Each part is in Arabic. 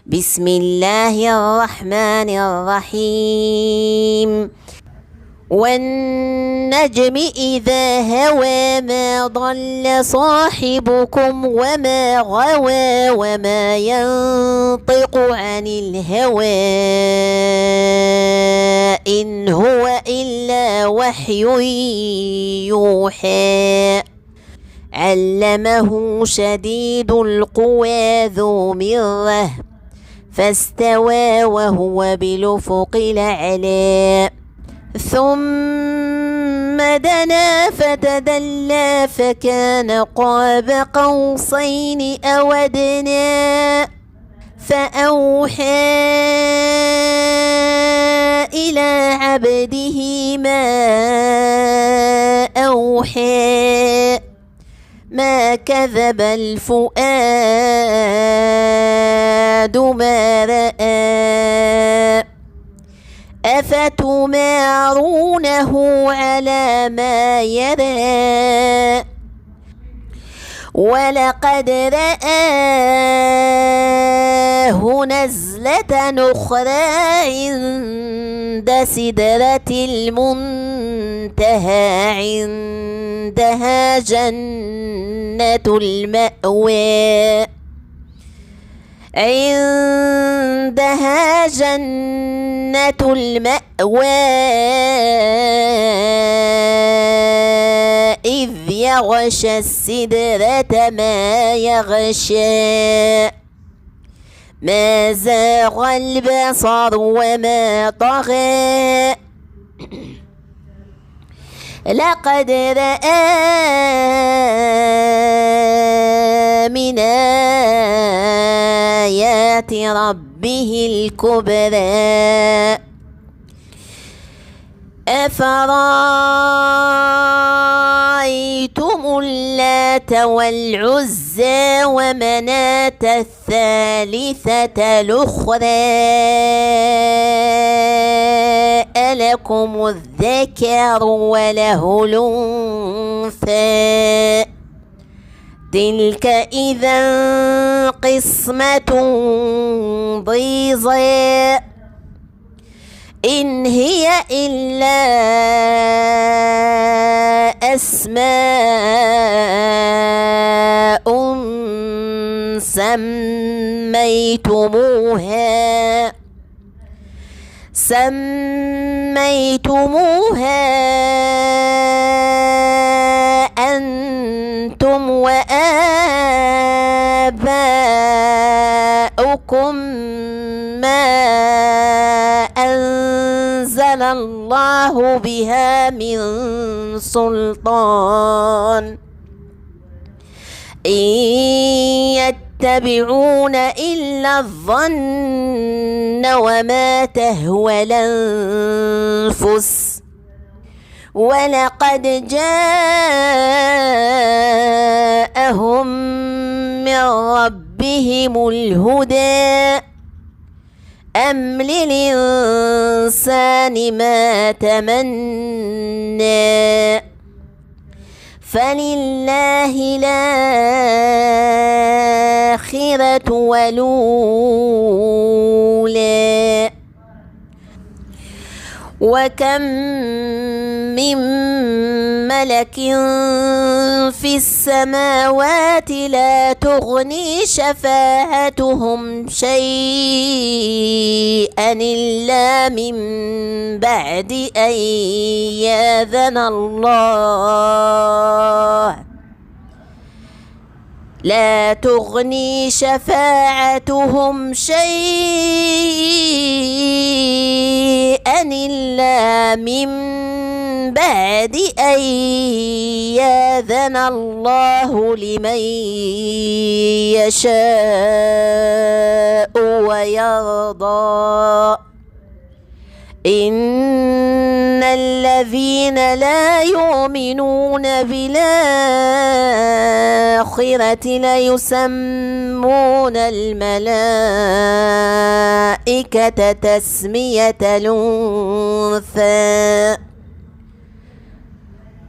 بسم الله الرحمن الرحيم. والنجم إذا هوى ما ضل صاحبكم وما غوى وما ينطق عن الهوى إن هو إلا وحي يوحى. علمه شديد القوى ذو مرة فاستوى وهو بالأفق الأعلى ثم دنا فتدلى فكان قاب قوسين أو أدنى فأوحى إلى عبده ما أوحى ما كذب الفؤاد ما رأى أفتمارونه على ما يرى ولقد رآه نزلة أخرى عند سدرة المنتهى عندها جنة المأوى عندها جنة المأوى إذ يغشى السدرة ما يغشى ما زاغ البصر وما طغى لقد رأى من آيات ربه الكبرى أفرأيتم اللات والعزى ومناة الثالثة الأخرى ألكم الذكر وله الأنثى تلك إذا قسمة ضيزى إن هي إلا أسماء سميتموها أنتم وآباؤكم ما أنزل الله بها من سلطان إن يتبعون إلا الظن وما تهوى الأنفس ولقد جاءهم من ربهم الهدى أم للإنسان ما تمنى فلله الآخرة والأولى وكم من ملك في السماوات لا تغني شفاعتهم شيئا إلا من بعد أن يأذن الله لا تغني شفاعتهم شيئا إلا من بعد أن يأذن الله لمن يشاء ويرضى إن الذين لا يؤمنون بالآخرة ليسمون الملائكة تسمية الأنثى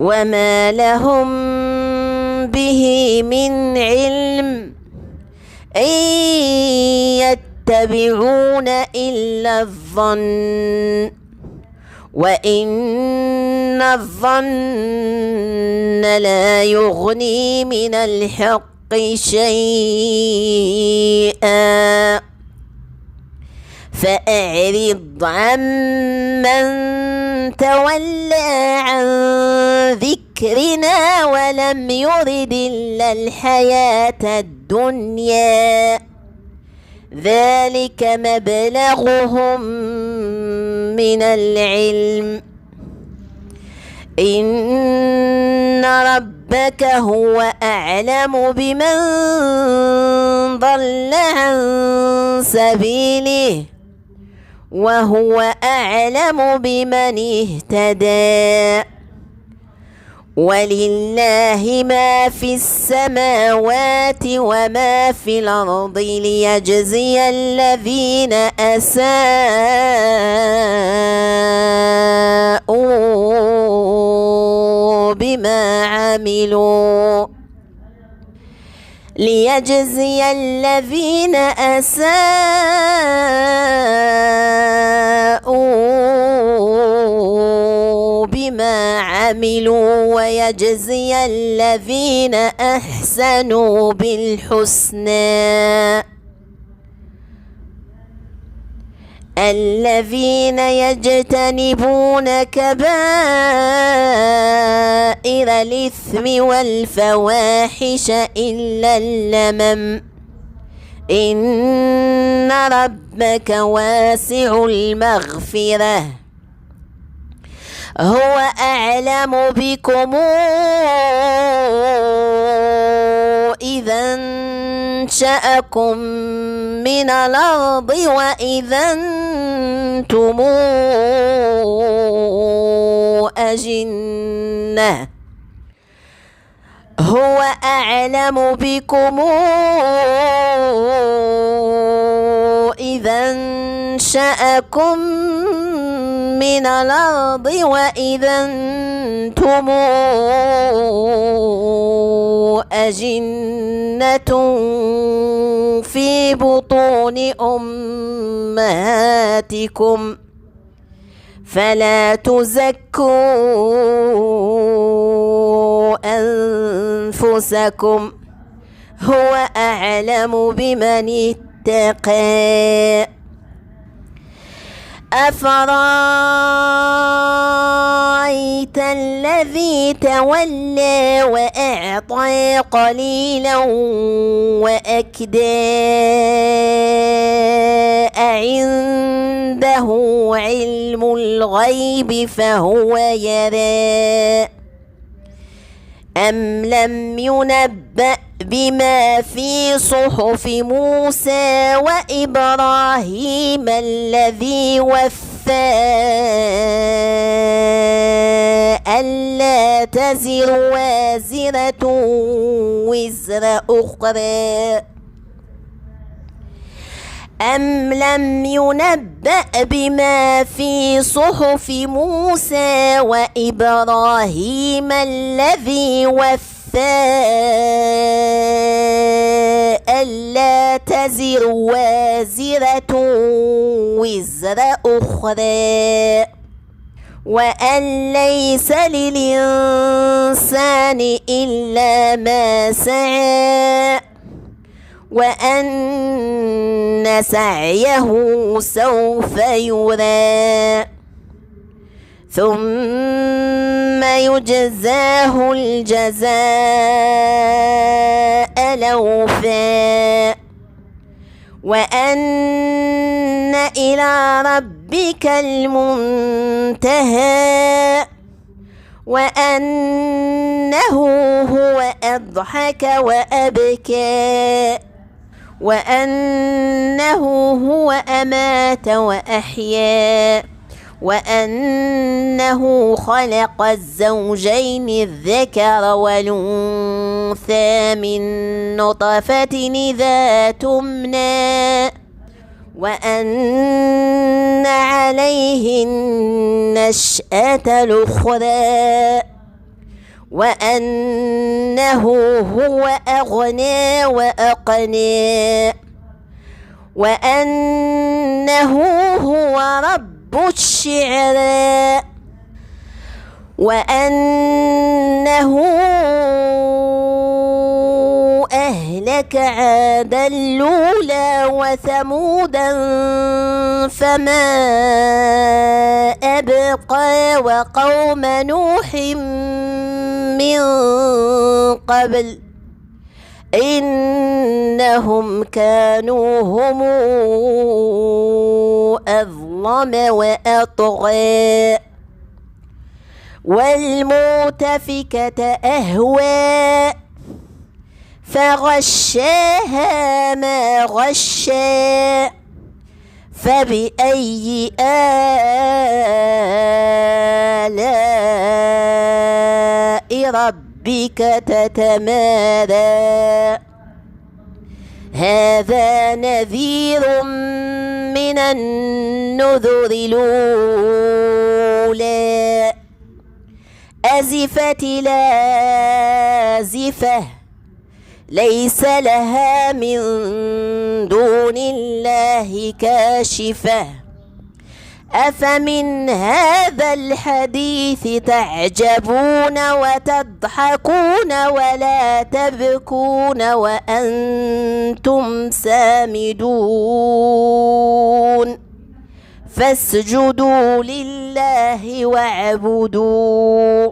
وما لهم به من علم إن يتبعون إلا الظن وإن الظن لا يغني من الحق شيئا فأعرض عمن تولى عن ذكرنا ولم يرد إلا الحياة الدنيا ذلك مبلغهم من العلم إن ربك هو أعلم بمن ضل عن سبيله وهو أعلم بمن اهتدى ولله ما في السماوات وما في الأرض ليجزي الذين أساءوا بما عملوا ليجزي الذين أساءوا بما عملوا ويجزي الذين أحسنوا بالحسنى الذين يجتنبون كبائر الإثم والفواحش إلا اللمم إن ربك واسع المغفرة هو أعلم بكم إذا انشأكم من الأرض وإذا أنتم أجنة هو أعلم بكم إذا انشأكم من الأرض وإذا أنتم أجنة في بطون أمهاتكم فلا تزكوا أنفسكم هو أعلم بمن اتقى أفرأيت الذي تولى وأعطى قليلا وأكدى أعنده علم الغيب فهو يرى أم لم ينبأ بما في صحف موسى وإبراهيم الذي وفى ألا تزر وازرة وزر أخرى أم لم ينبأ بما في صحف موسى وإبراهيم الذي وفى ألا تزر وازرة وزر أخرى وأن ليس للإنسان إلا ما سعى وأن سعيه سوف يرى ثم يجزاه الجزاء الأوفى وأن إلى ربك المنتهى وأنه هو أضحك وأبكى وأنه هو أمات وأحيا وأنه خلق الزوجين الذكر والأنثى من نطفة إذا تمنى وأن عليه النشأة الأخرى وأنه هو أغنى وأقنى وأنه هو رب الشعرى وأنه أهلك عادا الأولى وثمودا فما أبقى وقوم نوح من قبل إنهم كانوا هم أظلم وأطغى والمؤتفكة أهوى فغشاها ما غشى فبأي آلاء ربك تتمارى هذا نذير من النذر الأولى أزفت لازفة ليس لها من دون الله كاشفة أفمن هذا الحديث تعجبون وتضحكون ولا تبكون وأنتم سامدون فاسجدوا لله واعبدوا